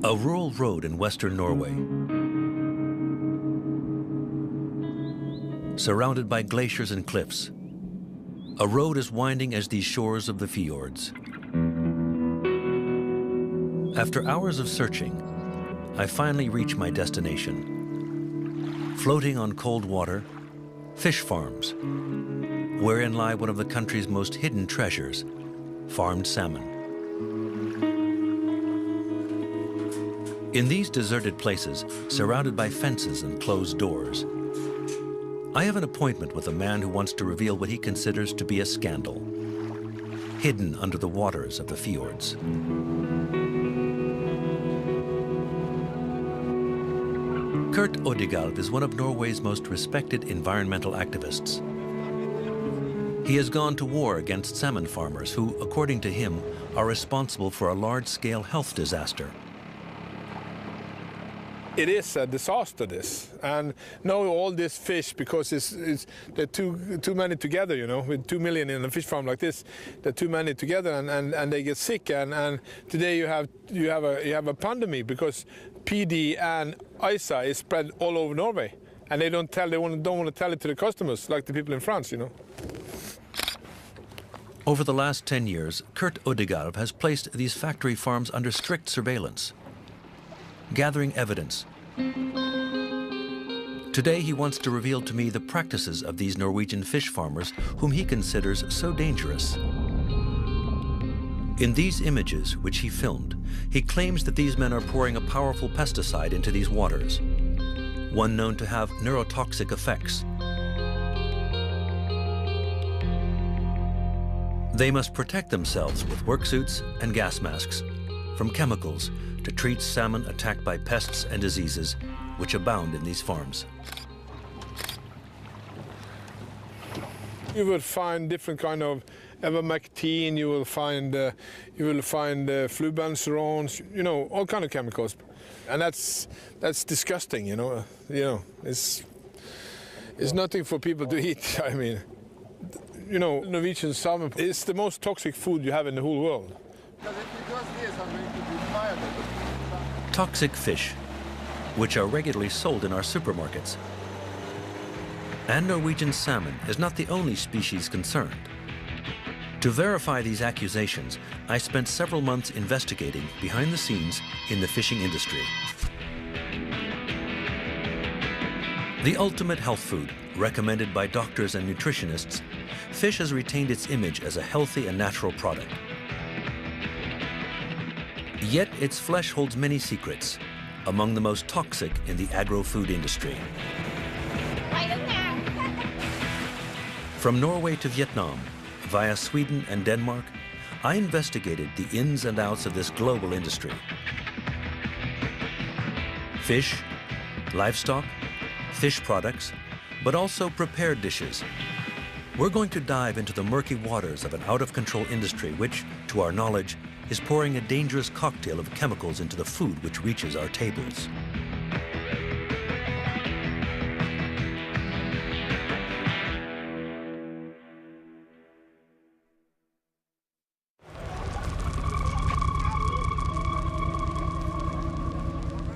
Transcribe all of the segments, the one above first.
A rural road in western Norway, surrounded by glaciers and cliffs. A road as winding as these shores of the fjords. After hours of searching, I finally reach my destination. Floating on cold water, fish farms, wherein lie one of the country's most hidden treasures, farmed salmon. In these deserted places, surrounded by fences and closed doors, I have an appointment with a man who wants to reveal what he considers to be a scandal, hidden under the waters of the fjords. Kurt Odegaard is one of Norway's most respected environmental activists. He has gone to war against salmon farmers who, according to him, are responsible for a large-scale health disaster. It is a disaster, this, and now all this fish, because they're too many together, you know, with 2 million in a fish farm like this, they're too many together, and they get sick, and today you have a pandemic because PD and ISA is spread all over Norway, and they don't want to tell it to the customers like the people in France, you know. Over the last 10 years, Kurt Odegaard has placed these factory farms under strict surveillance, gathering evidence. Today he wants to reveal to me the practices of these Norwegian fish farmers whom he considers so dangerous. In these images, which he filmed, he claims that these men are pouring a powerful pesticide into these waters, one known to have neurotoxic effects. They must protect themselves with work suits and gas masks from chemicals to treat salmon attacked by pests and diseases which abound in these farms. You will find different kind of ivermectin, you will find flubenzerones, you know, all kind of chemicals, and that's disgusting, you know. It's nothing for people to eat. I mean, you know, Norwegian salmon is the most toxic food you have in the whole world. Toxic fish, which are regularly sold in our supermarkets. And Norwegian salmon is not the only species concerned. To verify these accusations, I spent several months investigating behind the scenes in the fishing industry. The ultimate health food, recommended by doctors and nutritionists, fish has retained its image as a healthy and natural product. Yet its flesh holds many secrets, among the most toxic in the agro-food industry. From Norway to Vietnam, via Sweden and Denmark, I investigated the ins and outs of this global industry. Fish, livestock, fish products, but also prepared dishes. We're going to dive into the murky waters of an out-of-control industry which, to our knowledge, is pouring a dangerous cocktail of chemicals into the food which reaches our tables.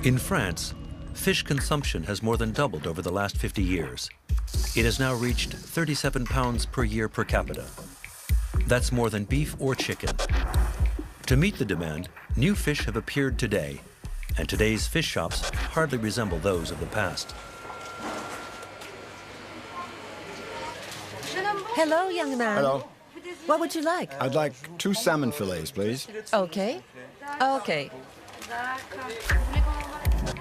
In France, fish consumption has more than doubled over the last 50 years. It has now reached 37 pounds per year per capita. That's more than beef or chicken. To meet the demand, new fish have appeared today, and today's fish shops hardly resemble those of the past. Hello, young man. Hello. What would you like? I'd like 2 salmon fillets, please. Okay. Okay.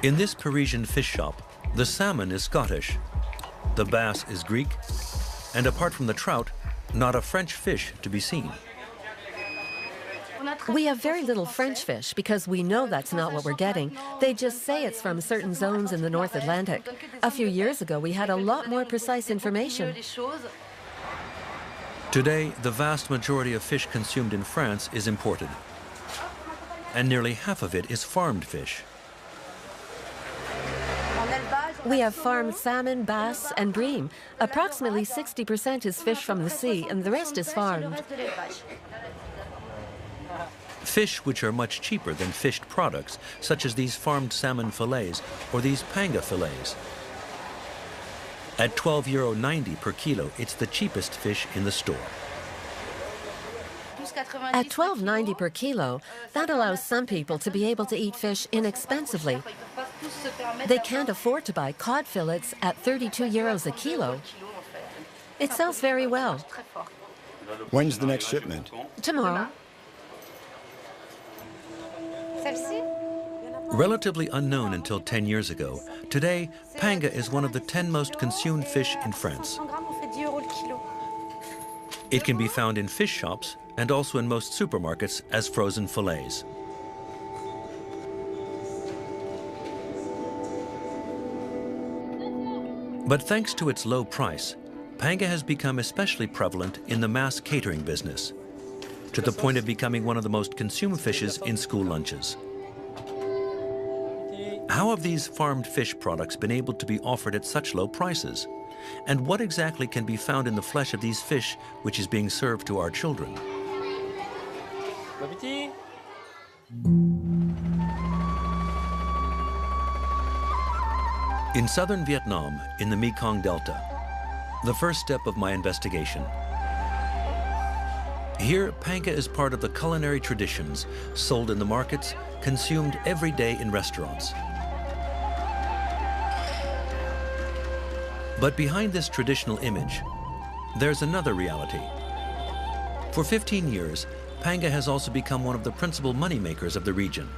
In this Parisian fish shop, the salmon is Scottish, the bass is Greek, and apart from the trout, not a French fish to be seen. We have very little French fish because we know that's not what we're getting. They just say it's from certain zones in the North Atlantic. A few years ago, we had a lot more precise information. Today, the vast majority of fish consumed in France is imported, and nearly half of it is farmed fish. We have farmed salmon, bass, and bream. Approximately 60% is fish from the sea, and the rest is farmed. Fish which are much cheaper than fished products, such as these farmed salmon fillets or these panga fillets. At €12.90 per kilo, it's the cheapest fish in the store. At $12.90 per kilo, that allows some people to be able to eat fish inexpensively. They can't afford to buy cod fillets at €32 a kilo. It sells very well. When's the next shipment? Tomorrow. Relatively unknown until 10 years ago, today, panga is one of the 10 most consumed fish in France. It can be found in fish shops and also in most supermarkets as frozen fillets. But thanks to its low price, panga has become especially prevalent in the mass catering business, to the point of becoming one of the most consumed fishes in school lunches. How have these farmed fish products been able to be offered at such low prices? And what exactly can be found in the flesh of these fish which is being served to our children? In southern Vietnam, in the Mekong Delta, the first step of my investigation. Here, panga is part of the culinary traditions, sold in the markets, consumed every day in restaurants. But behind this traditional image, there's another reality. For 15 years, panga has also become one of the principal moneymakers of the region.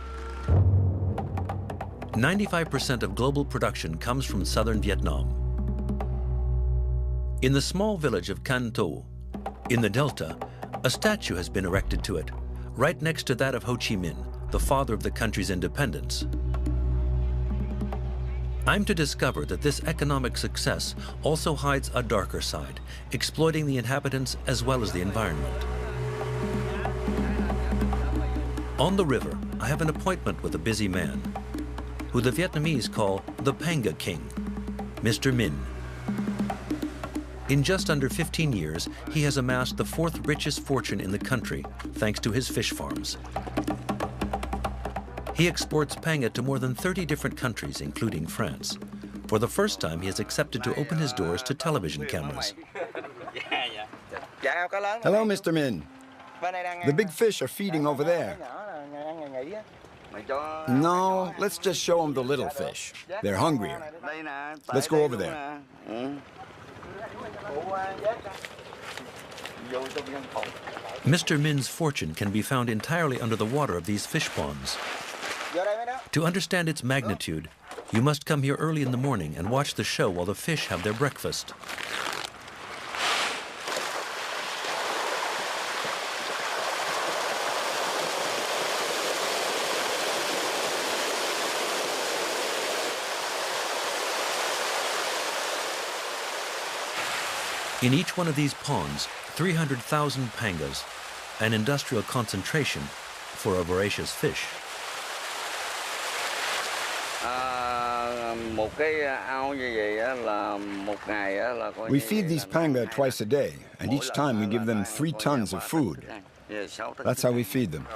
95% of global production comes from southern Vietnam. In the small village of Can Tho, in the Delta, a statue has been erected to it, right next to that of Ho Chi Minh, the father of the country's independence. I'm to discover that this economic success also hides a darker side, exploiting the inhabitants as well as the environment. On the river, I have an appointment with a busy man, who the Vietnamese call the Panga King, Mr. Minh. In just under 15 years, he has amassed the fourth richest fortune in the country, thanks to his fish farms. He exports panga to more than 30 different countries, including France. For the first time, he has accepted to open his doors to television cameras. Hello, Mr. Minh. The big fish are feeding over there. No, let's just show them the little fish. They're hungrier. Let's go over there. Mr. Minh's fortune can be found entirely under the water of these fish ponds. To understand its magnitude, you must come here early in the morning and watch the show while the fish have their breakfast. In each one of these ponds, 300,000 pangas, an industrial concentration for a voracious fish. We feed these panga twice a day, and each time we give them 3 tons of food. That's how we feed them.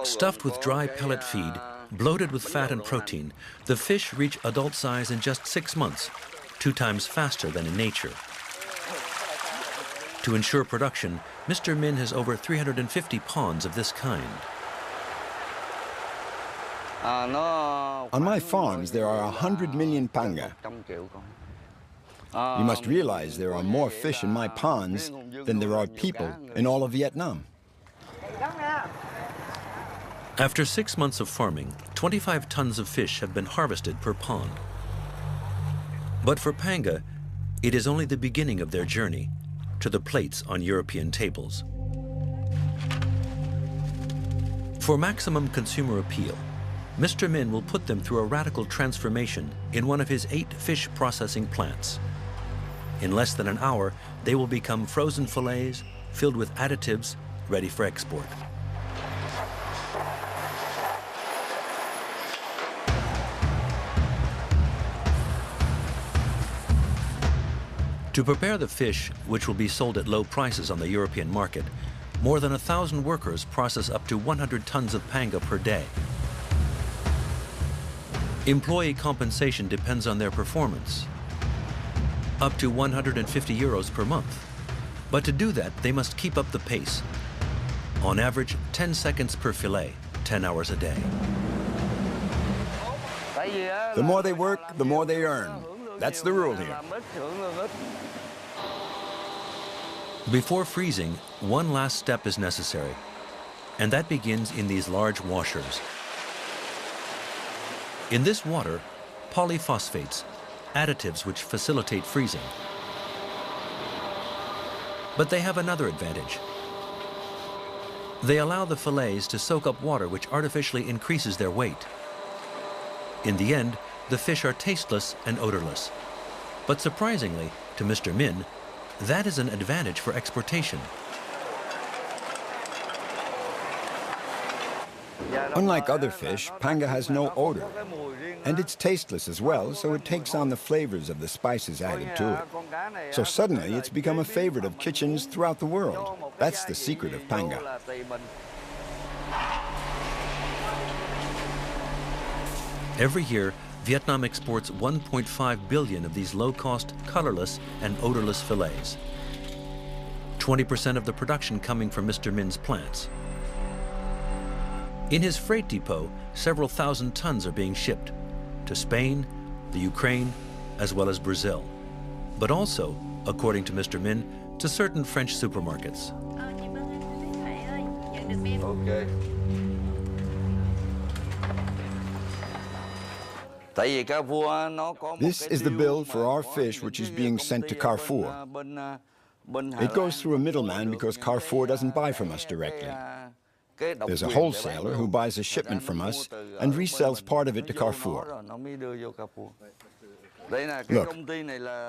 Stuffed with dry pellet feed, bloated with fat and protein, the fish reach adult size in just 6 months, 2 times faster than in nature. To ensure production, Mr. Minh has over 350 ponds of this kind. On my farms, there are 100 million panga. You must realize there are more fish in my ponds than there are people in all of Vietnam. After 6 months of farming, 25 tons of fish have been harvested per pond. But for panga, it is only the beginning of their journey to the plates on European tables. For maximum consumer appeal, Mr. Minh will put them through a radical transformation in one of his 8 fish processing plants. In less than an hour, they will become frozen fillets filled with additives ready for export. To prepare the fish, which will be sold at low prices on the European market, More than 1,000 workers process up to 100 tons of panga per day. Employee compensation depends on their performance, up to 150 euros per month. But to do that, they must keep up the pace. On average, 10 seconds per fillet, 10 hours a day. The more they work, the more they earn. That's the rule here. Before freezing, one last step is necessary, and that begins in these large washers. In this water, polyphosphates, additives which facilitate freezing. But they have another advantage. They allow the fillets to soak up water which artificially increases their weight. In the end, the fish are tasteless and odorless. But surprisingly, to Mr. Min, that is an advantage for exportation. Unlike other fish, panga has no odor. And it's tasteless as well, so it takes on the flavors of the spices added to it. So suddenly it's become a favorite of kitchens throughout the world. That's the secret of panga. Every year, Vietnam exports 1.5 billion of these low-cost, colorless, and odorless fillets. 20% of the production coming from Mr. Min's plants. In his freight depot, several thousand tons are being shipped to Spain, the Ukraine, as well as Brazil. But also, according to Mr. Min, to certain French supermarkets. Okay. This is the bill for our fish which is being sent to Carrefour. It goes through a middleman because Carrefour doesn't buy from us directly. There's a wholesaler who buys a shipment from us and resells part of it to Carrefour. Look,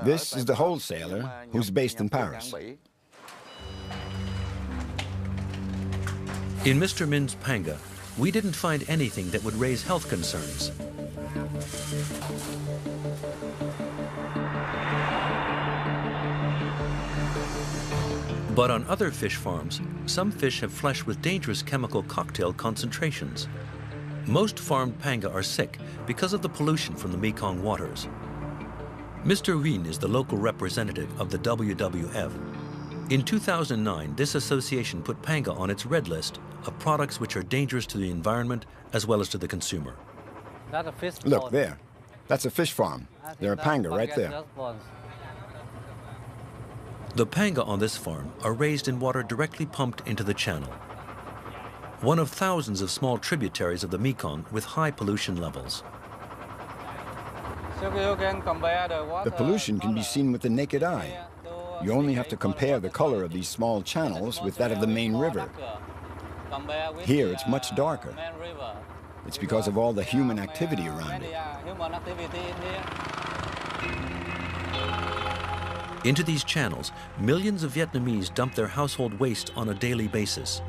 this is the wholesaler who's based in Paris. In Mr. Min's panga, we didn't find anything that would raise health concerns. But on other fish farms, some fish have flesh with dangerous chemical cocktail concentrations. Most farmed panga are sick because of the pollution from the Mekong waters. Mr. Wien is the local representative of the WWF. In 2009, this association put panga on its red list of products which are dangerous to the environment as well as to the consumer. Look, there. That's a fish farm. There are panga right there. The panga on this farm are raised in water directly pumped into the channel, one of thousands of small tributaries of the Mekong with high pollution levels. The pollution can be seen with the naked eye. You only have to compare the color of these small channels with that of the main river. Here it's much darker. It's because of all the human activity around it. Into these channels, millions of Vietnamese dump their household waste on a daily basis.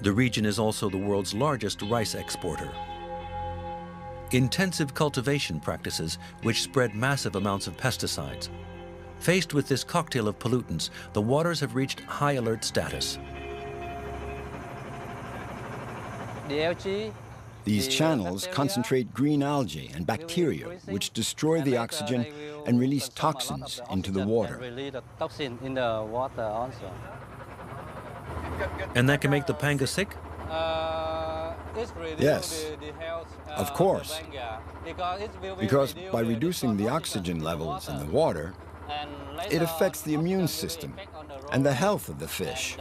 The region is also the world's largest rice exporter. Intensive cultivation practices, which spread massive amounts of pesticides. Faced with this cocktail of pollutants, the waters have reached high alert status. These channels concentrate green algae and bacteria, which destroy the oxygen and release toxins into the water. And that can make the panga sick? Yes, of course. Because by reducing the oxygen levels in the water, it affects the immune system and the health of the fish.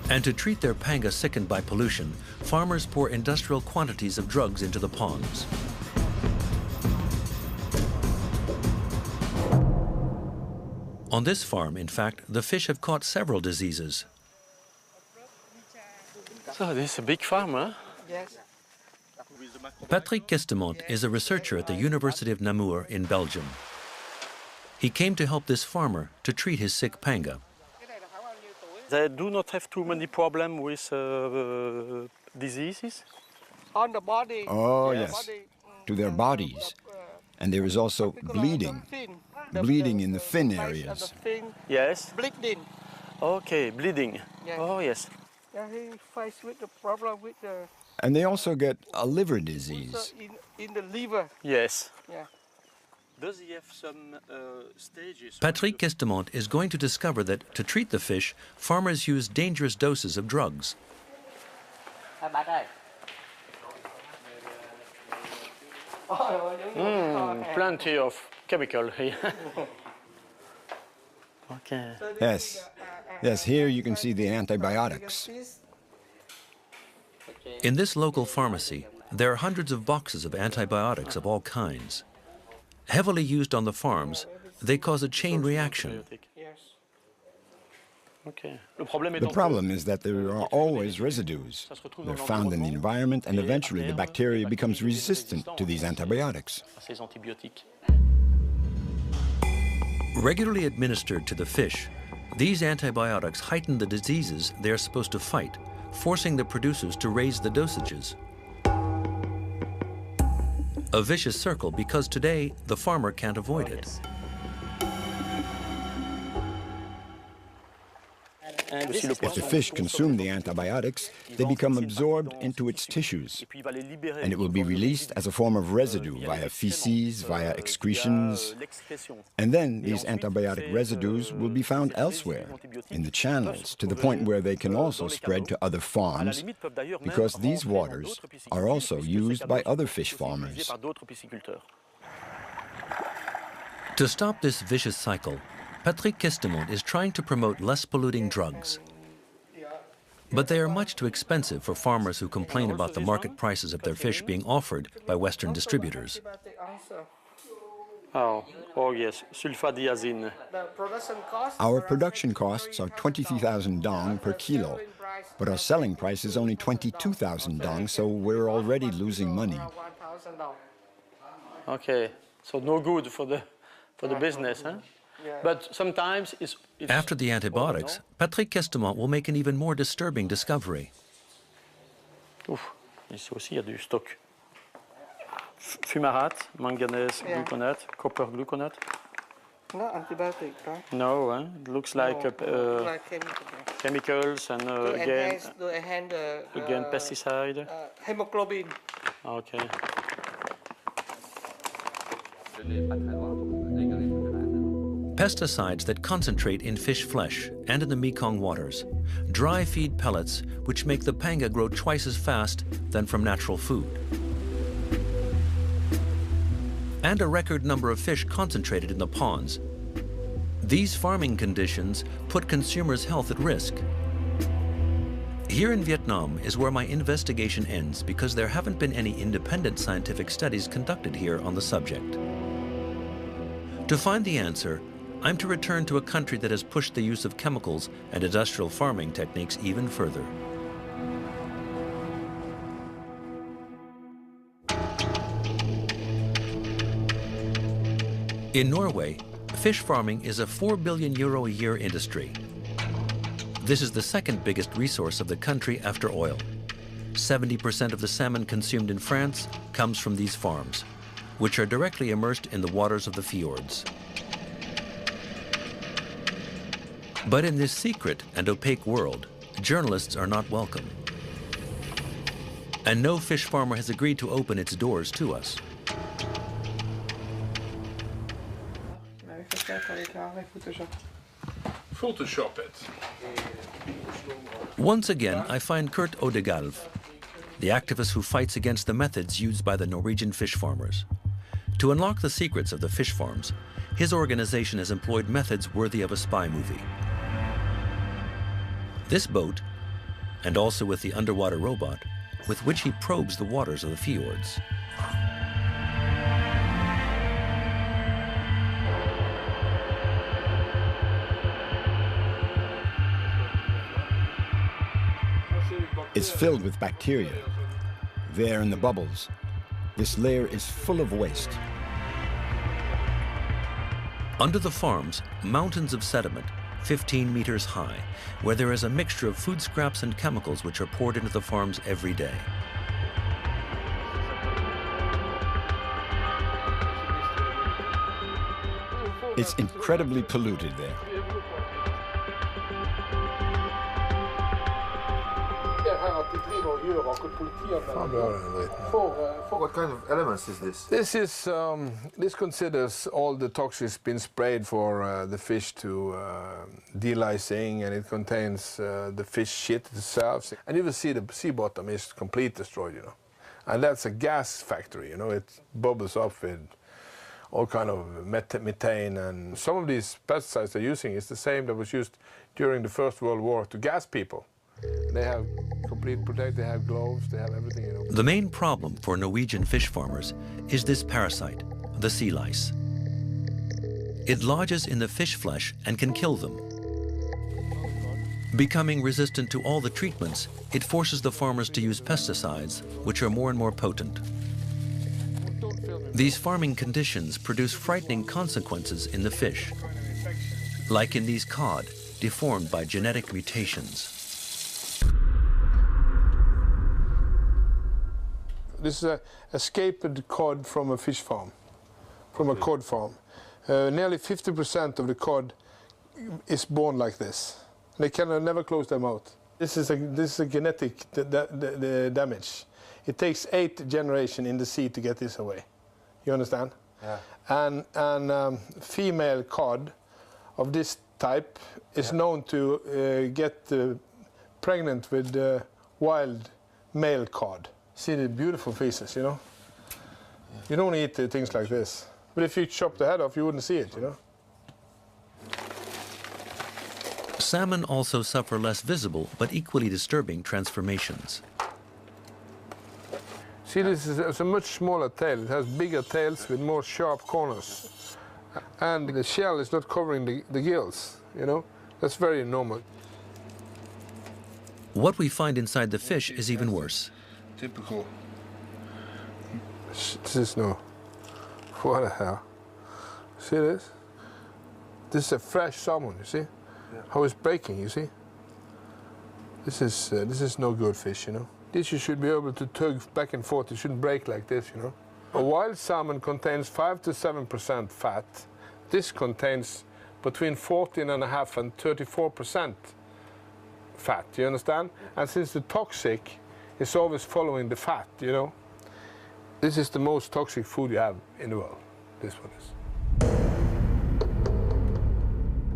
And to treat their panga sickened by pollution, farmers pour industrial quantities of drugs into the ponds. On this farm, in fact, the fish have caught several diseases. So this is a big farm, huh? Yes. Patrick Kestemont is a researcher at the University of Namur in Belgium. He came to help this farmer to treat his sick panga. They do not have too many problems with diseases? On the body. Oh, yes, to their bodies. And there is also bleeding. bleeding in the fin areas. Yes. Bleeding. Okay, bleeding. Yeah. Oh, yes. Yeah, he faced with the problem with the And they also get a liver disease. ulcer in the liver. Yes. Yeah. Does he have some stages? Patrick Questemont is going to discover that to treat the fish, farmers use dangerous doses of drugs. Plenty of chemical here. Okay. Yes. Yes, here you can see the antibiotics. In this local pharmacy, there are hundreds of boxes of antibiotics of all kinds. Heavily used on the farms, they cause a chain reaction. Yes. Okay. The problem is that there are always residues. They're found in the environment, and eventually the bacteria becomes resistant to these antibiotics. Ces antibiotiques. Regularly administered to the fish, these antibiotics heighten the diseases they are supposed to fight, forcing the producers to raise the dosages. A vicious circle because today the farmer can't avoid it. If the fish consume the antibiotics, they become absorbed into its tissues, and it will be released as a form of residue via feces, via excretions. And then these antibiotic residues will be found elsewhere, in the channels, to the point where they can also spread to other farms, because these waters are also used by other fish farmers. To stop this vicious cycle, Patrick Questemont is trying to promote less polluting drugs. But they are much too expensive for farmers who complain about the market prices of their fish being offered by Western distributors. Oh yes, sulfadiazine. Our production costs are 23,000 dong per kilo, but our selling price is only 22,000 dong, so we're already losing money. Okay, so no good for the business, huh? But sometimes it's After the antibiotics, Patrick Questemont will make an even more disturbing discovery. Ouf, ici aussi il y a du stock. Fumarate, manganese gluconate, copper gluconate. No antibiotic, right? No, huh? It looks like Like chemicals and again pesticide. hemoglobin. Okay. Pesticides that concentrate in fish flesh and in the Mekong waters. Dry feed pellets which make the panga grow twice as fast than from natural food. And a record number of fish concentrated in the ponds. These farming conditions put consumers' health at risk. Here in Vietnam is where my investigation ends because there haven't been any independent scientific studies conducted here on the subject. To find the answer, I'm to return to a country that has pushed the use of chemicals and industrial farming techniques even further. In Norway, fish farming is a €4 billion a year industry. This is the second biggest resource of the country after oil. 70% of the salmon consumed in France comes from these farms, which are directly immersed in the waters of the fjords. But in this secret and opaque world, journalists are not welcome. And no fish farmer has agreed to open its doors to us. Photoshop it. Once again, I find Kurt Odegalv, the activist who fights against the methods used by the Norwegian fish farmers. To unlock the secrets of the fish farms, his organization has employed methods worthy of a spy movie. This boat, and also with the underwater robot, with which he probes the waters of the fjords. It's filled with bacteria. There in the bubbles, this layer is full of waste. Under the farms, mountains of sediment, 15 meters high, where there is a mixture of food scraps and chemicals which are poured into the farms every day. It's incredibly polluted there. What kind of elements is this? This considers all the toxins been sprayed for the fish to delicing, and it contains the fish shit itself. And you will see the sea bottom is completely destroyed, you know. And that's a gas factory, you know. It bubbles up with all kind of methane, and some of these pesticides they're using is the same that was used during the First World War to gas people. They have complete protect, they have gloves, they have everything, you know. The main problem for Norwegian fish farmers is this parasite, the sea lice. It lodges in the fish flesh and can kill them. Becoming resistant to all the treatments, it forces the farmers to use pesticides, which are more and more potent. These farming conditions produce frightening consequences in the fish, like in these cod, deformed by genetic mutations. This is a escaped cod from a fish farm, from a cod farm. Nearly 50% of the cod is born like this. They can never close their mouth. This is a genetic damage. It takes 8 generations in the sea to get this away. You understand? Yeah. And female cod of this type is known to get pregnant with wild male cod. See the beautiful faces, you know? You don't eat things like this. But if you chop the head off, you wouldn't see it, you know? Salmon also suffer less visible but equally disturbing transformations. See, this is a much smaller tail. It has bigger tails with more sharp corners. And the shell is not covering the gills, you know? That's very normal. What we find inside the fish is even worse. Typical. This is no. What the hell? See this? This is a fresh salmon, you see? Yeah. How it's breaking, you see? This is no good fish, you know? This you should be able to tug back and forth. It shouldn't break like this, you know? A wild salmon contains 5 to 7% fat. This contains between 14.5% and 34% fat, you understand? And since the toxic is always following the fat, you know? This is the most toxic food you have in the world, this one is.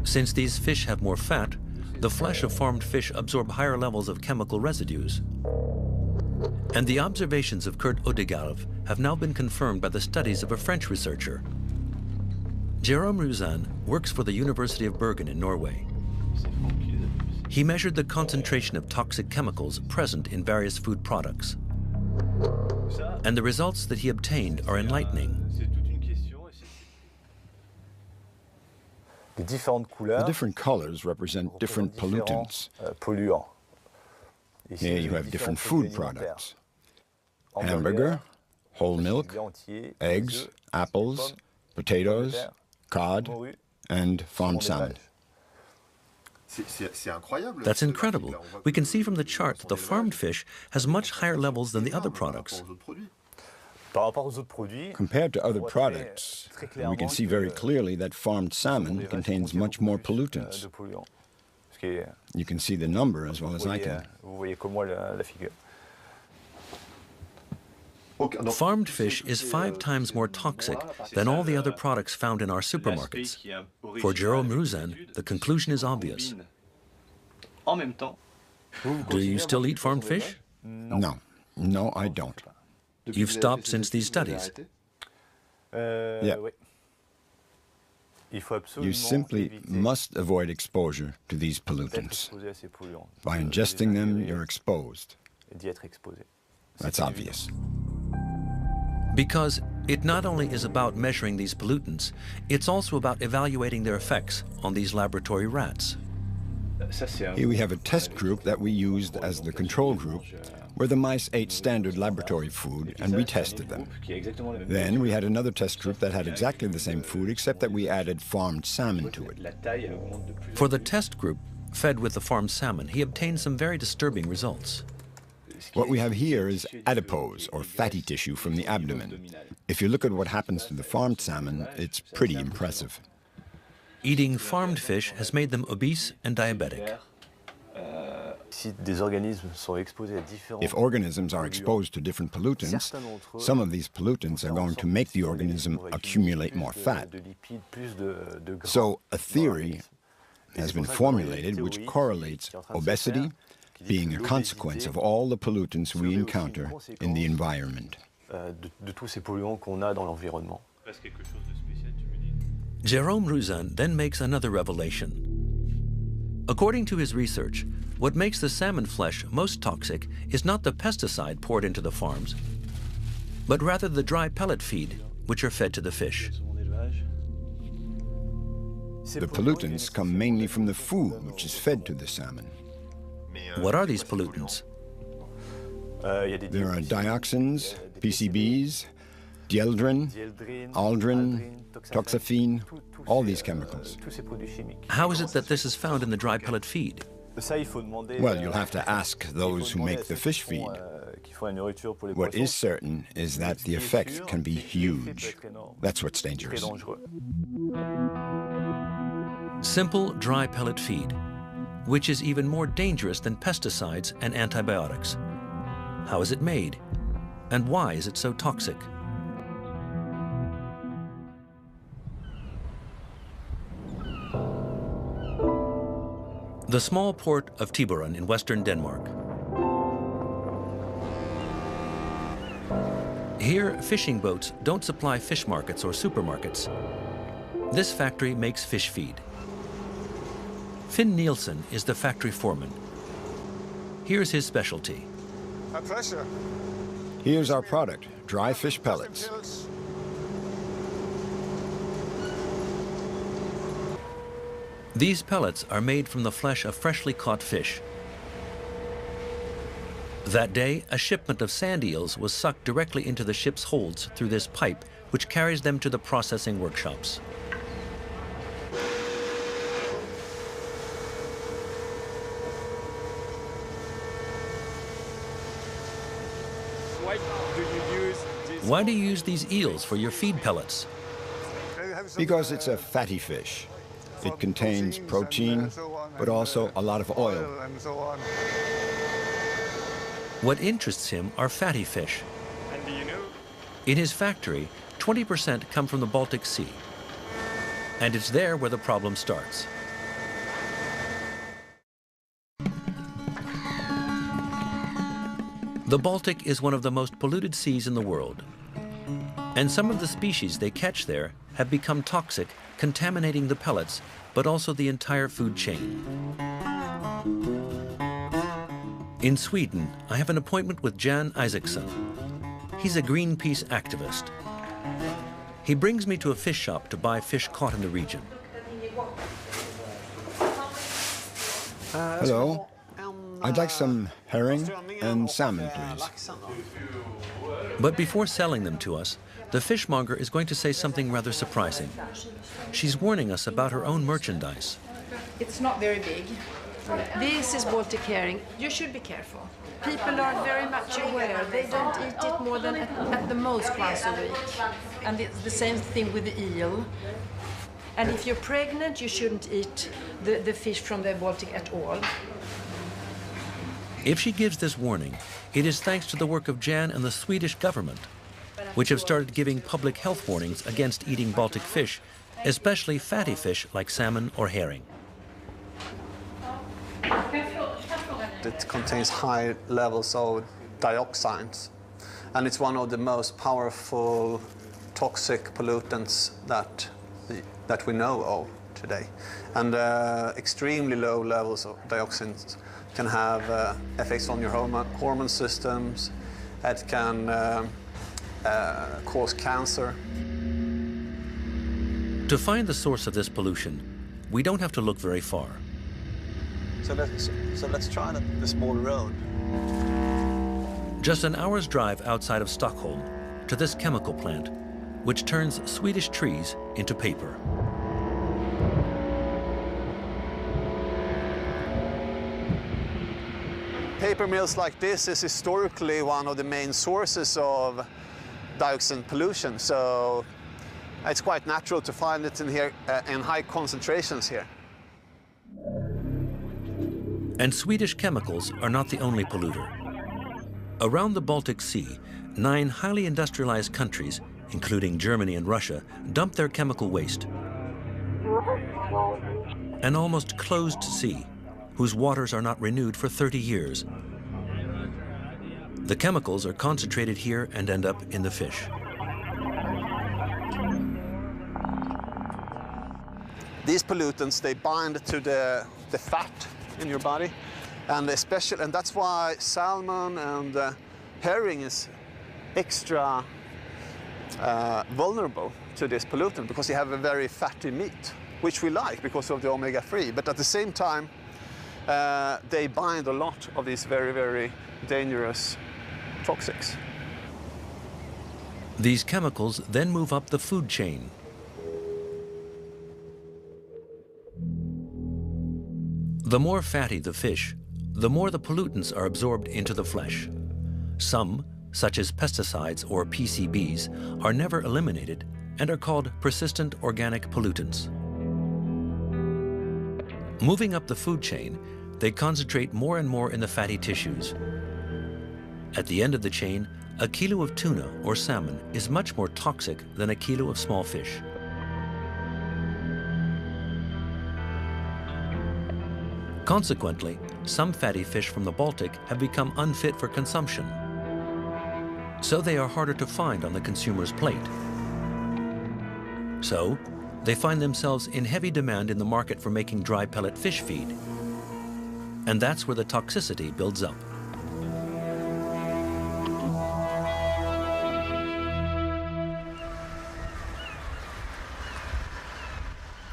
Since these fish have more fat, the flesh of farmed fish absorb higher levels of chemical residues. And the observations of Kurt Odegaard have now been confirmed by the studies of a French researcher. Jérôme Ruzan works for the University of Bergen in Norway. He measured the concentration of toxic chemicals present in various food products. And the results that he obtained are enlightening. The different colors represent different pollutants. Here you have different food products. Hamburger, whole milk, eggs, apples, potatoes, cod, and farmed salmon. That's incredible. We can see from the chart that the farmed fish has much higher levels than the other products. Compared to other products, we can see very clearly that farmed salmon contains much more pollutants. You can see the number as well as I can. Farmed fish is 5 times more toxic than all the other products found in our supermarkets. For Jérôme Ruzan, the conclusion is obvious. Do you still eat farmed fish? No, I don't. You've stopped since these studies? Yeah. You simply must avoid exposure to these pollutants. By ingesting them, you're exposed. That's obvious. Because it not only is about measuring these pollutants, it's also about evaluating their effects on these laboratory rats. Here we have a test group that we used as the control group, where the mice ate standard laboratory food and we tested them. Then we had another test group that had exactly the same food, except that we added farmed salmon to it. For the test group, fed with the farmed salmon, he obtained some very disturbing results. What we have here is adipose, or fatty tissue from the abdomen. If you look at what happens to the farmed salmon, it's pretty impressive. Eating farmed fish has made them obese and diabetic. If organisms are exposed to different pollutants, some of these pollutants are going to make the organism accumulate more fat. So a theory has been formulated which correlates obesity being a consequence of all the pollutants we encounter in the environment. Jérôme Rouzin then makes another revelation. According to his research, what makes the salmon flesh most toxic is not the pesticide poured into the farms, but rather the dry pellet feed, which are fed to the fish. The pollutants come mainly from the food which is fed to the salmon. What are these pollutants? There are dioxins, PCBs, dieldrin, aldrin, toxaphene, all these chemicals. How is it that this is found in the dry pellet feed? Well, you'll have to ask those who make the fish feed. What is certain is that the effect can be huge. That's what's dangerous. Simple dry pellet feed, which is even more dangerous than pesticides and antibiotics. How is it made? And why is it so toxic? The small port of Tiburon in western Denmark. Here, fishing boats don't supply fish markets or supermarkets. This factory makes fish feed. Finn Nielsen is the factory foreman. Here's his specialty. A pleasure. Here's our product, dry fish pellets. These pellets are made from the flesh of freshly caught fish. That day, a shipment of sand eels was sucked directly into the ship's holds through this pipe, which carries them to the processing workshops. Why do you use these eels for your feed pellets? Because it's a fatty fish. It contains protein, but also a lot of oil. What interests him are fatty fish. In his factory, 20% come from the Baltic Sea. And it's there where the problem starts. The Baltic is one of the most polluted seas in the world. And some of the species they catch there have become toxic, contaminating the pellets, but also the entire food chain. In Sweden, I have an appointment with Jan Isaacson. He's a Greenpeace activist. He brings me to a fish shop to buy fish caught in the region. Hello. I'd like some herring and salmon, please. But before selling them to us, the fishmonger is going to say something rather surprising. She's warning us about her own merchandise. It's not very big. This is Baltic herring. You should be careful. People are very much aware. They don't eat it more than at the most once a week. And it's the same thing with the eel. And if you're pregnant, you shouldn't eat the fish from the Baltic at all. If she gives this warning, it is thanks to the work of Jan and the Swedish government, which have started giving public health warnings against eating Baltic fish, especially fatty fish like salmon or herring. It contains high levels of dioxins, and it's one of the most powerful toxic pollutants that we know of today. And extremely low levels of dioxins can have effects on your hormone systems. It can cause cancer. To find the source of this pollution, we don't have to look very far. So let's try the small road. Just an hour's drive outside of Stockholm to this chemical plant, which turns Swedish trees into paper. Paper mills like this is historically one of the main sources of dioxin pollution. So it's quite natural to find it in here in high concentrations here. And Swedish chemicals are not the only polluter. Around the Baltic Sea, 9 highly industrialized countries, including Germany and Russia, dump their chemical waste. An almost closed sea, whose waters are not renewed for 30 years. The chemicals are concentrated here and end up in the fish. These pollutants, they bind to the fat in your body, and that's why salmon and herring is extra vulnerable to this pollutant, because you have a very fatty meat, which we like because of the omega-3. But at the same time, they bind a lot of these very, very dangerous toxics. These chemicals then move up the food chain. The more fatty the fish, the more the pollutants are absorbed into the flesh. Some, such as pesticides or PCBs, are never eliminated and are called persistent organic pollutants. Moving up the food chain, they concentrate more and more in the fatty tissues. At the end of the chain, a kilo of tuna or salmon is much more toxic than a kilo of small fish. Consequently, some fatty fish from the Baltic have become unfit for consumption. So they are harder to find on the consumer's plate. So, they find themselves in heavy demand in the market for making dry pellet fish feed. And that's where the toxicity builds up.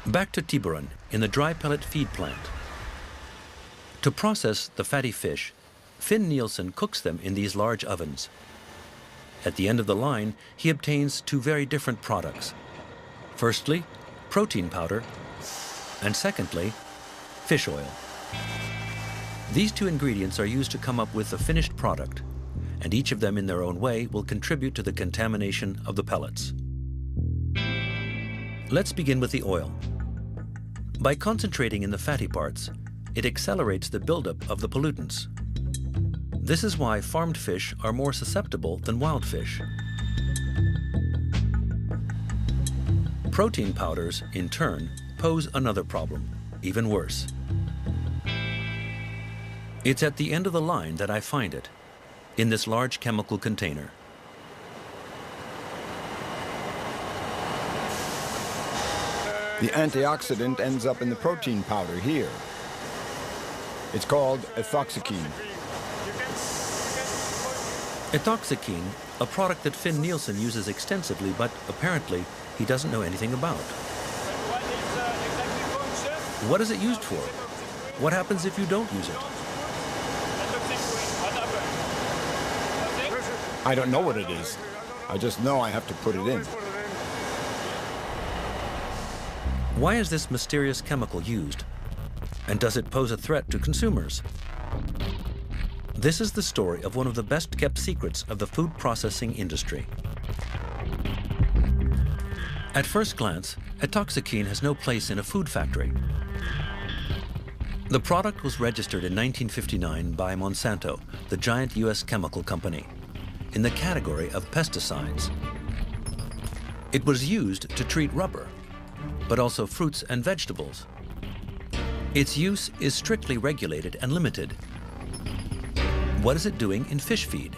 Back to Tiburon, in the dry pellet feed plant. To process the fatty fish, Finn Nielsen cooks them in these large ovens. At the end of the line, he obtains 2 very different products. Firstly, protein powder, and secondly, fish oil. These 2 ingredients are used to come up with the finished product, and each of them in their own way will contribute to the contamination of the pellets. Let's begin with the oil. By concentrating in the fatty parts, it accelerates the buildup of the pollutants. This is why farmed fish are more susceptible than wild fish. Protein powders, in turn, pose another problem, even worse. It's at the end of the line that I find it, in this large chemical container. The antioxidant ends up in the protein powder here. It's called ethoxyquin. Ethoxyquin, a product that Finn Nielsen uses extensively, but apparently he doesn't know anything about. What is it used for? What happens if you don't use it? I don't know what it is. I just know I have to put it in. Why is this mysterious chemical used? And does it pose a threat to consumers? This is the story of one of the best-kept secrets of the food processing industry. At first glance, ethoxyquin has no place in a food factory. The product was registered in 1959 by Monsanto, the giant US chemical company, in the category of pesticides. It was used to treat rubber, but also fruits and vegetables. Its use is strictly regulated and limited. What is it doing in fish feed?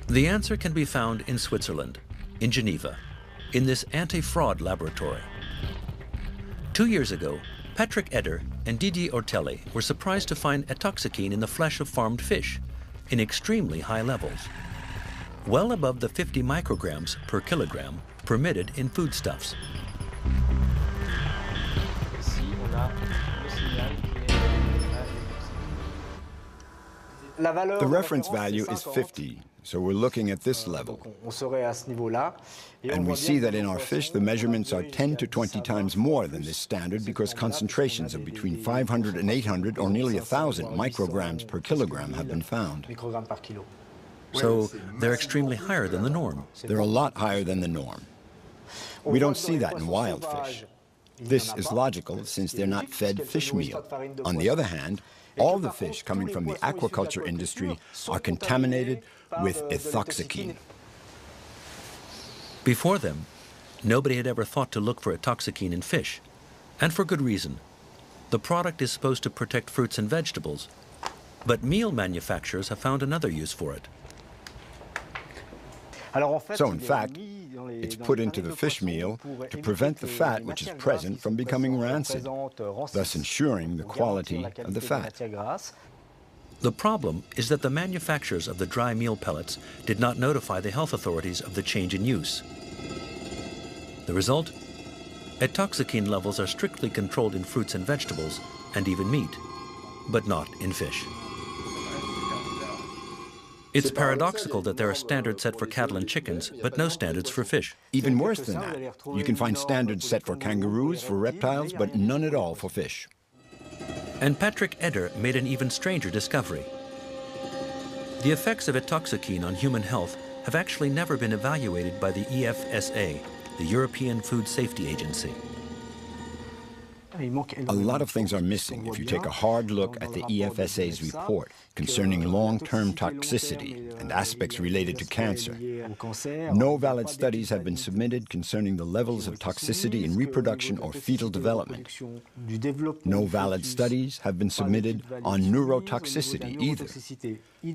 The answer can be found in Switzerland, in Geneva, in this anti-fraud laboratory. 2 years ago, Patrick Eder and Didier Ortelli were surprised to find ethoxyquin in the flesh of farmed fish in extremely high levels, well above the 50 micrograms per kilogram permitted in foodstuffs. The reference value is 50, so we're looking at this level. And we see that in our fish, the measurements are 10 to 20 times more than this standard because concentrations of between 500 and 800 or nearly 1,000 micrograms per kilogram have been found. So they're extremely higher than the norm. They're a lot higher than the norm. We don't see that in wild fish. This is logical since they're not fed fish meal. On the other hand, all the fish coming from the aquaculture industry are contaminated with ethoxyquin. Before them, nobody had ever thought to look for ethoxyquin in fish, and for good reason. The product is supposed to protect fruits and vegetables, but meal manufacturers have found another use for it. So in fact, it's put into the fish meal to prevent the fat which is present from becoming rancid, thus ensuring the quality of the fat. The problem is that the manufacturers of the dry meal pellets did not notify the health authorities of the change in use. The result? Ethoxyquin levels are strictly controlled in fruits and vegetables, and even meat, but not in fish. It's paradoxical that there are standards set for cattle and chickens, but no standards for fish. Even worse than that, you can find standards set for kangaroos, for reptiles, but none at all for fish. And Patrick Eder made an even stranger discovery. The effects of ethoxyquin on human health have actually never been evaluated by the EFSA, the European Food Safety Agency. A lot of things are missing if you take a hard look at the EFSA's report concerning long-term toxicity and aspects related to cancer. No valid studies have been submitted concerning the levels of toxicity in reproduction or fetal development. No valid studies have been submitted on neurotoxicity either.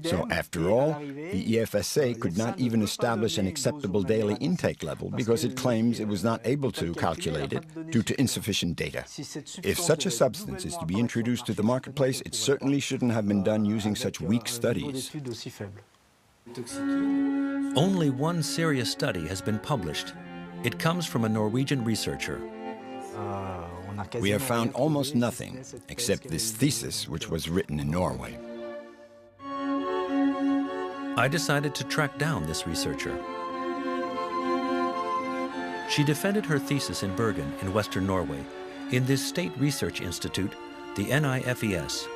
So after all, the EFSA could not even establish an acceptable daily intake level because it claims it was not able to calculate it due to insufficient data. If such a substance is to be introduced to the marketplace, it certainly shouldn't have been done using such weak studies. Only one serious study has been published. It comes from a Norwegian researcher. We have found almost nothing except this thesis which was written in Norway. I decided to track down this researcher. She defended her thesis in Bergen in Western Norway, in this state research institute, the NIFES.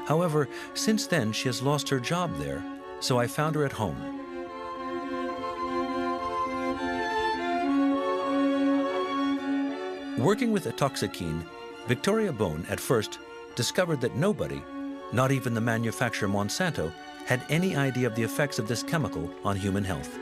However, since then she has lost her job there, so I found her at home. Working with ethoxyquin, Victoria Bone at first discovered that nobody, not even the manufacturer Monsanto, had any idea of the effects of this chemical on human health.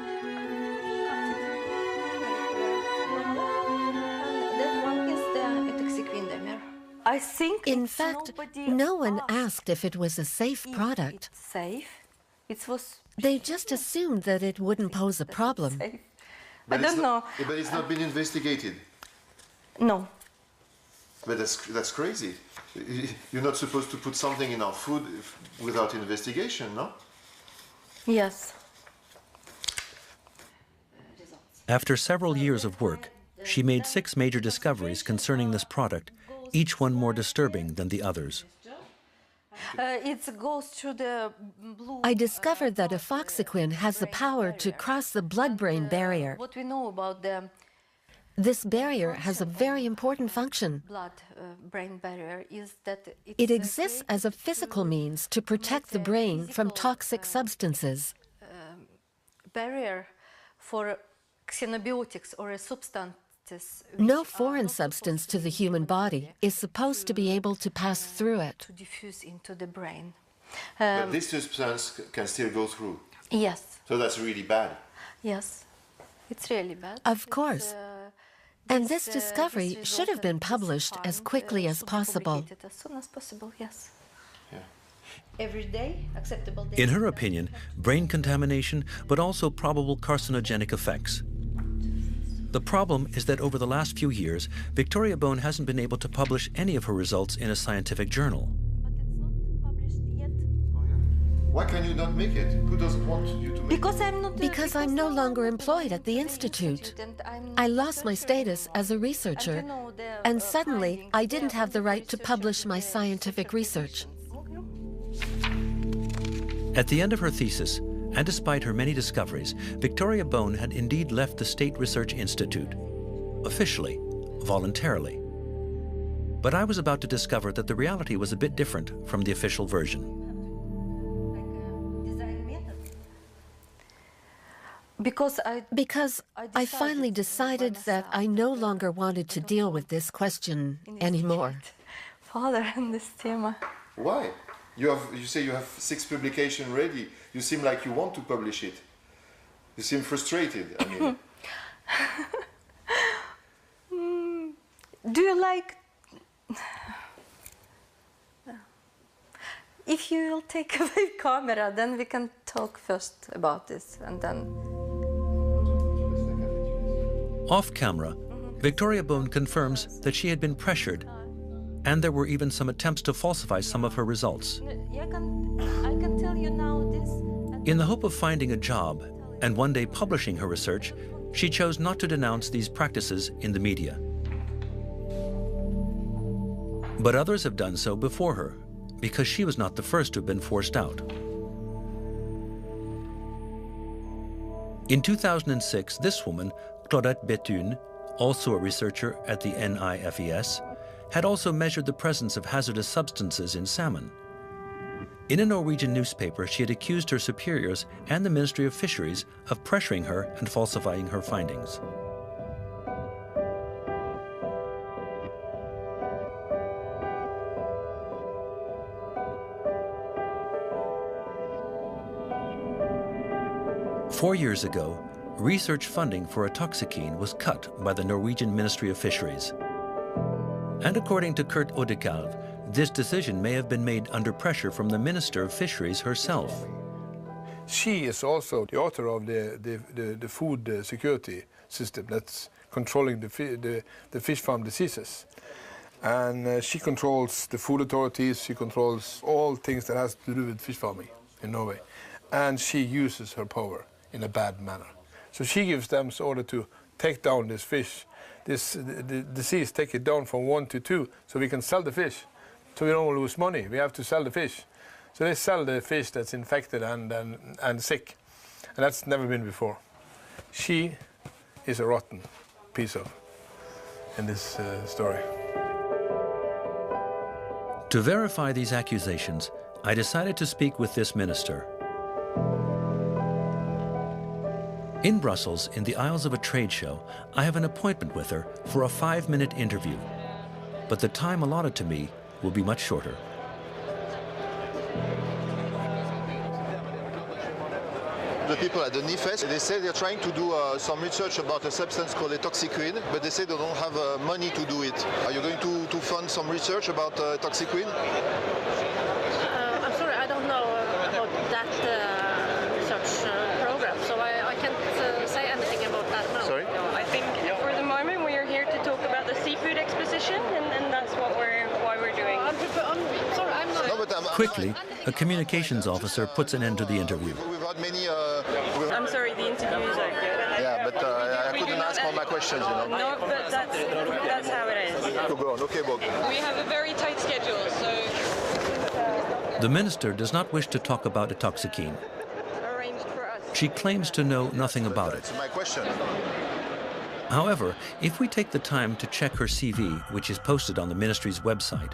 I think in fact, no one asked if it was a safe product. They just assumed that it wouldn't pose a problem. I don't know. But it's not been investigated. No. But that's crazy. You're not supposed to put something in our food without investigation, no? Yes. After several years of work, she made 6 major discoveries concerning this product, each one more disturbing than the others. It goes through the blue. I discovered that ethoxyquin has the power to cross the blood-brain barrier. What we know about the This barrier has a very important function. blood-brain barrier is that It exists as a physical means to protect the brain from toxic substances. barrier for xenobiotics or substances. No foreign substance to the human body is supposed to be able to pass through it. To diffuse into the brain. But this substance can still go through. Yes. So that's really bad. Yes. It's really bad. Of course. And this discovery should have been published as quickly as possible. As soon as possible, yes. Yeah. Every day, acceptable day. In her opinion, brain contamination, but also probable carcinogenic effects. The problem is that over the last few years, Victoria Bone hasn't been able to publish any of her results in a scientific journal. But it's not published yet. Oh, yeah. Why can you not make it? Who doesn't want you to make Because it? I'm not. Because I'm no longer employed at the institute. I lost my status as a researcher, and suddenly I didn't have the right to publish my scientific research. At the end of her thesis, and despite her many discoveries, Victoria Bone had indeed left the State Research Institute, officially, voluntarily. But I was about to discover that the reality was a bit different from the official version. Because I finally decided that I no longer wanted to deal with this question anymore. Why? You say you have 6 publications ready. You seem like you want to publish it. You seem frustrated. I mean. Do you like... If you will take away camera, then we can talk first about this, and then... Off camera, Victoria Bone confirms that she had been pressured, and there were even some attempts to falsify some of her results. I can tell you now this... In the hope of finding a job and one day publishing her research, she chose not to denounce these practices in the media. But others have done so before her, because she was not the first to have been forced out. In 2006, this woman, Claudette Bethune, also a researcher at the NIFES, had also measured the presence of hazardous substances in salmon. In a Norwegian newspaper, she had accused her superiors and the Ministry of Fisheries of pressuring her and falsifying her findings. Four years ago, research funding for atoxikine was cut by the Norwegian Ministry of Fisheries. And according to Kurt Odekalv, this decision may have been made under pressure from the Minister of Fisheries herself. She is also the author of the food security system that's controlling the fish farm diseases. And she controls the food authorities, she controls all things that has to do with fish farming in Norway. And she uses her power in a bad manner. So she gives them order to take down this fish, the disease, take it down from 1 to 2, so we can sell the fish. So we don't lose money, we have to sell the fish. So they sell the fish that's infected and sick. And that's never been before. She is a rotten piece of in this story. To verify these accusations, I decided to speak with this minister. In Brussels, in the aisles of a trade show, I have an appointment with her for a 5-minute interview. But the time allotted to me will be much shorter. The people at the NIFES, they say they're trying to do some research about a substance called toxicquine, but they say they don't have money to do it. Are you going to fund some research about toxicquine? I'm sorry, I don't know about that research program, so I can't say anything about that now. Sorry? No, I think for the moment we are here to talk about the seafood exposition, and that's why we're doing. I'm sorry, I'm not. No, but Quickly, a communications officer puts an end to the interview. We've had many... I'm sorry, the interview is over. Yeah, but I couldn't ask all my questions, you know. No, but that's how it is. Go on, okay, Bob. We have a very tight schedule, so... The minister does not wish to talk about atoxikine. Arranged for us. She claims to know nothing about it. That's my question. However, if we take the time to check her CV, which is posted on the ministry's website,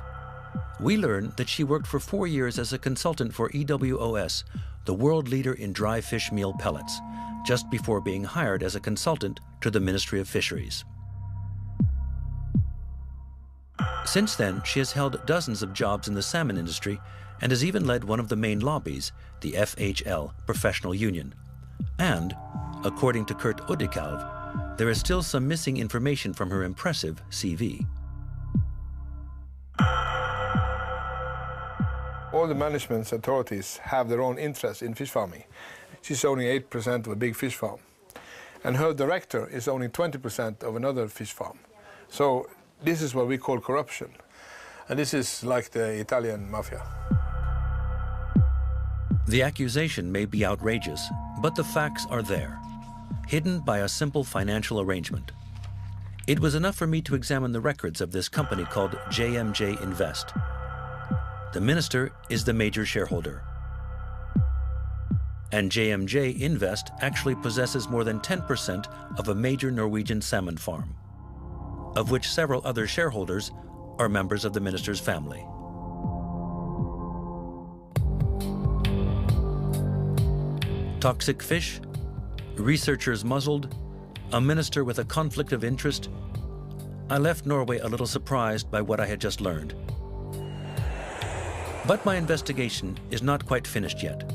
we learn that she worked for 4 years as a consultant for EWOS, the world leader in dry fish meal pellets, just before being hired as a consultant to the Ministry of Fisheries. Since then, she has held dozens of jobs in the salmon industry and has even led one of the main lobbies, the FHL Professional Union. And, according to Kurt Odekalv, there is still some missing information from her impressive CV. All the management authorities have their own interest in fish farming. She's owning 8% of a big fish farm. And her director is owning 20% of another fish farm. So this is what we call corruption. And this is like the Italian mafia. The accusation may be outrageous, but the facts are there, hidden by a simple financial arrangement. It was enough for me to examine the records of this company called JMJ Invest. The minister is the major shareholder. And JMJ Invest actually possesses more than 10% of a major Norwegian salmon farm, of which several other shareholders are members of the minister's family. Toxic fish Researchers muzzled, a minister with a conflict of interest, I left Norway a little surprised by what I had just learned. But my investigation is not quite finished yet.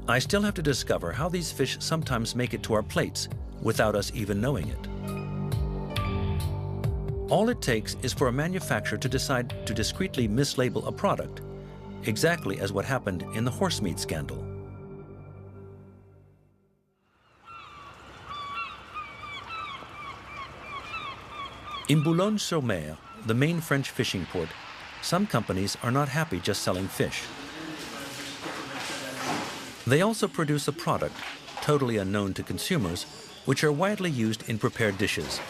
I still have to discover how these fish sometimes make it to our plates without us even knowing it. All it takes is for a manufacturer to decide to discreetly mislabel a product, exactly as what happened in the horse meat scandal. In Boulogne-sur-Mer, the main French fishing port, some companies are not happy just selling fish. They also produce a product, totally unknown to consumers, which are widely used in prepared dishes.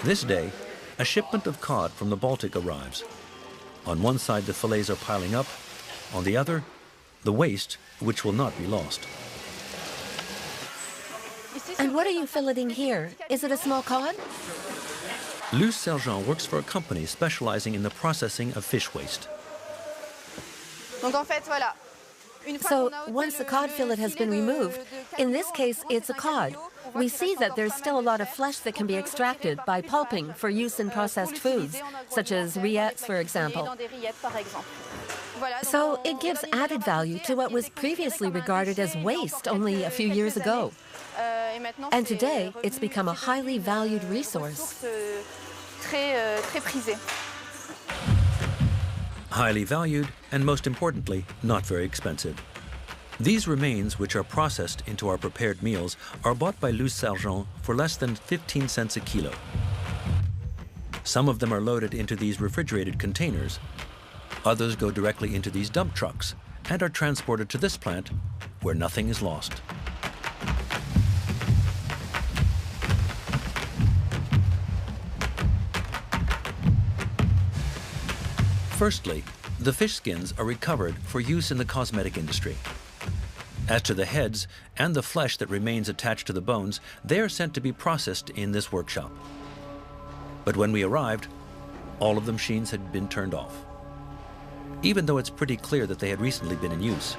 This day, a shipment of cod from the Baltic arrives. On one side, the fillets are piling up. On the other, the waste, which will not be lost. And what are you filleting here? Is it a small cod? Luce Sergent works for a company specializing in the processing of fish waste. So once the cod fillet has been removed, in this case it's a cod, we see that there's still a lot of flesh that can be extracted by pulping for use in processed foods, such as rillettes, for example. So it gives added value to what was previously regarded as waste only a few years ago. And today, it's become a highly valued resource. Highly valued, and most importantly, not very expensive. These remains, which are processed into our prepared meals, are bought by Luce Sergent for less than 15 cents a kilo. Some of them are loaded into these refrigerated containers. Others go directly into these dump trucks and are transported to this plant, where nothing is lost. Firstly, the fish skins are recovered for use in the cosmetic industry. As to the heads and the flesh that remains attached to the bones, they are sent to be processed in this workshop. But when we arrived, all of the machines had been turned off, even though it's pretty clear that they had recently been in use.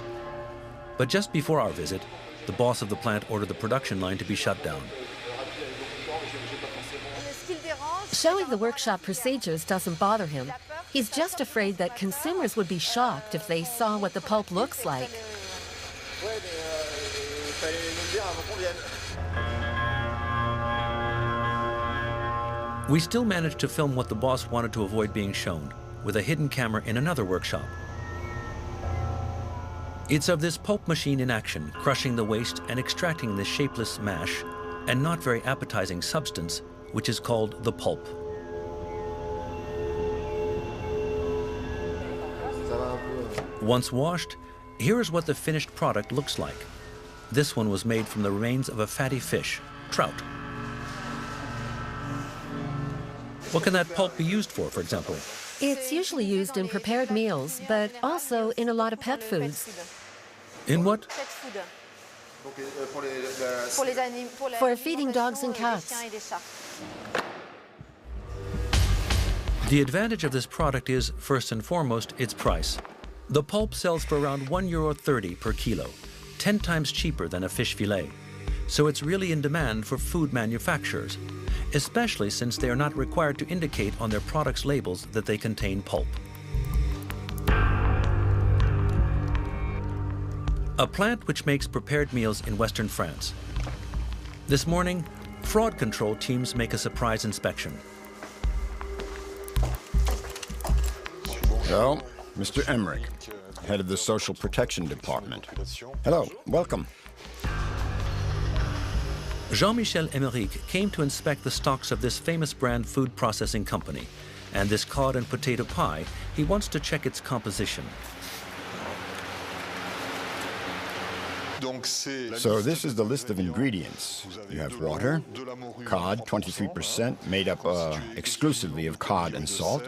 But just before our visit, the boss of the plant ordered the production line to be shut down. Showing the workshop procedures doesn't bother him. He's just afraid that consumers would be shocked if they saw what the pulp looks like. We still managed to film what the boss wanted to avoid being shown, with a hidden camera in another workshop. It's of this pulp machine in action, crushing the waste and extracting this shapeless mash and not very appetizing substance, which is called the pulp. Once washed, here is what the finished product looks like. This one was made from the remains of a fatty fish, trout. What can that pulp be used for example? It's usually used in prepared meals, but also in a lot of pet foods. In what? For feeding dogs and cats. The advantage of this product is, first and foremost, its price. The pulp sells for around €1.30 per kilo, 10 times cheaper than a fish fillet. So it's really in demand for food manufacturers, especially since they are not required to indicate on their products' labels that they contain pulp. A plant which makes prepared meals in Western France. This morning, fraud control teams make a surprise inspection. So, Mr. Emmerich, head of the Social Protection Department. Hello, welcome. Jean-Michel Emmerich came to inspect the stocks of this famous brand food processing company, and this cod and potato pie, he wants to check its composition. So this is the list of ingredients. You have water, cod, 23%, made up exclusively of cod and salt.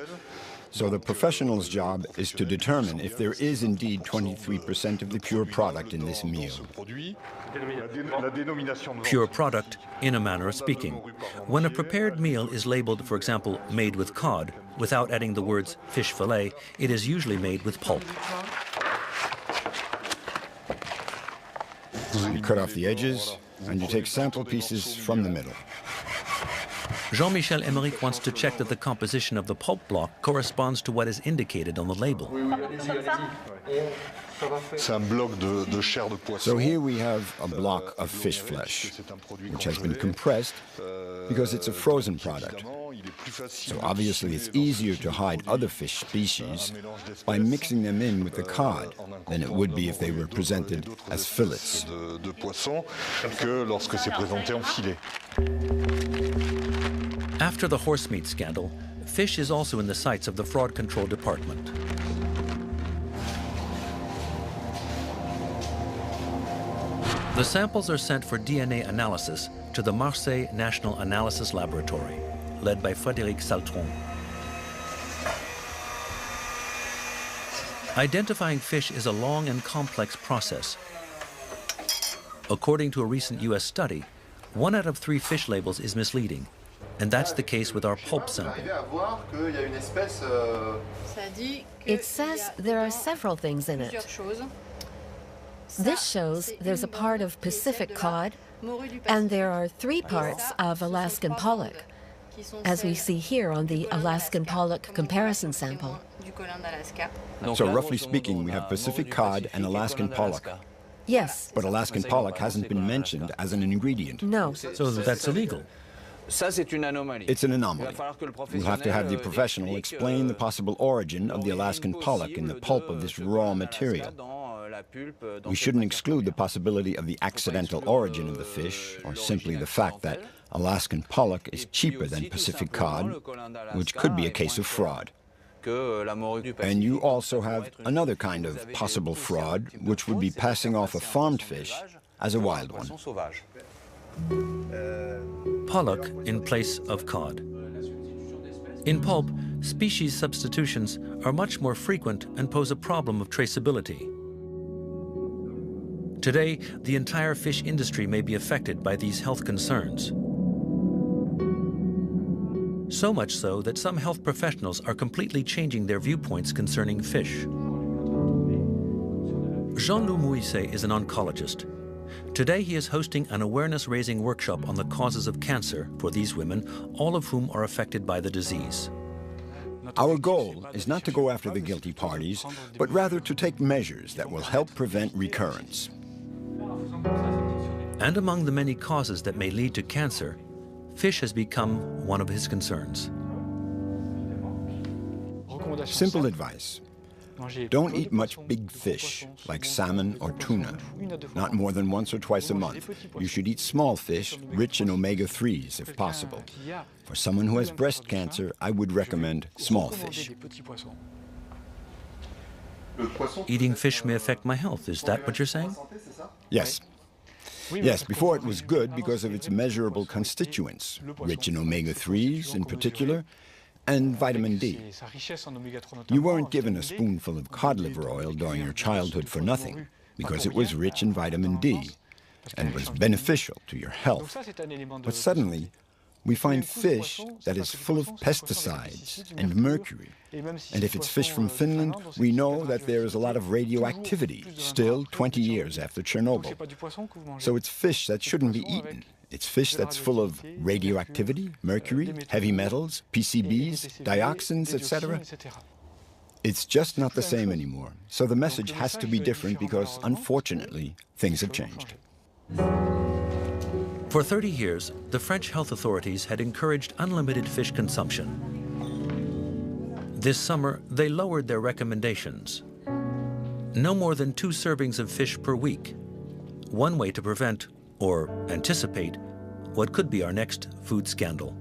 So the professional's job is to determine if there is indeed 23% of the pure product in this meal. Pure product, in a manner of speaking. When a prepared meal is labeled, for example, made with cod, without adding the words fish fillet, it is usually made with pulp. You cut off the edges, and you take sample pieces from the middle. Jean-Michel Emerick wants to check that the composition of the pulp block corresponds to what is indicated on the label. So here we have a block of fish flesh, which has been compressed because it's a frozen product. So obviously it's easier to hide other fish species by mixing them in with the cod than it would be if they were presented as fillets. After the horse meat scandal, fish is also in the sights of the fraud control department. The samples are sent for DNA analysis to the Marseille National Analysis Laboratory, led by Frédéric Saltron. Identifying fish is a long and complex process. According to a recent US study, 1 out of 3 fish labels is misleading, and that's the case with our pulp sample. It says there are several things in it. This shows there's a part of Pacific cod, and there are 3 parts of Alaskan pollock, as we see here on the Alaskan pollock comparison sample. So roughly speaking, we have Pacific cod and Alaskan pollock. Yes. But Alaskan pollock hasn't been mentioned as an ingredient. No. So that's illegal. It's an anomaly. We'll have to have the professional explain the possible origin of the Alaskan pollock in the pulp of this raw material. We shouldn't exclude the possibility of the accidental origin of the fish, or simply the fact that Alaskan pollock is cheaper than Pacific cod, which could be a case of fraud. And you also have another kind of possible fraud, which would be passing off a farmed fish as a wild one. Pollock in place of cod. In pulp, species substitutions are much more frequent and pose a problem of traceability. Today, the entire fish industry may be affected by these health concerns. So much so that some health professionals are completely changing their viewpoints concerning fish. Jean-Loup Mouisset is an oncologist. Today he is hosting an awareness-raising workshop on the causes of cancer for these women, all of whom are affected by the disease. Our goal is not to go after the guilty parties, but rather to take measures that will help prevent recurrence. And among the many causes that may lead to cancer, fish has become one of his concerns. Simple advice. Don't eat much big fish, like salmon or tuna, not more than once or twice a month. You should eat small fish, rich in omega-3s if possible. For someone who has breast cancer, I would recommend small fish. Eating fish may affect my health, is that what you're saying? Yes. Yes, before it was good because of its measurable constituents, rich in omega-3s in particular, and vitamin D. You weren't given a spoonful of cod liver oil during your childhood for nothing, because it was rich in vitamin D and was beneficial to your health. But suddenly, we find fish that is full of pesticides and mercury. And if it's fish from Finland, we know that there is a lot of radioactivity, still 20 years after Chernobyl. So it's fish that shouldn't be eaten. It's fish that's full of radioactivity, mercury, heavy metals, PCBs, dioxins, etc. It's just not the same anymore. So the message has to be different because, unfortunately, things have changed. For 30 years, the French health authorities had encouraged unlimited fish consumption. This summer, they lowered their recommendations. No more than 2 servings of fish per week. One way to prevent or anticipate what could be our next food scandal.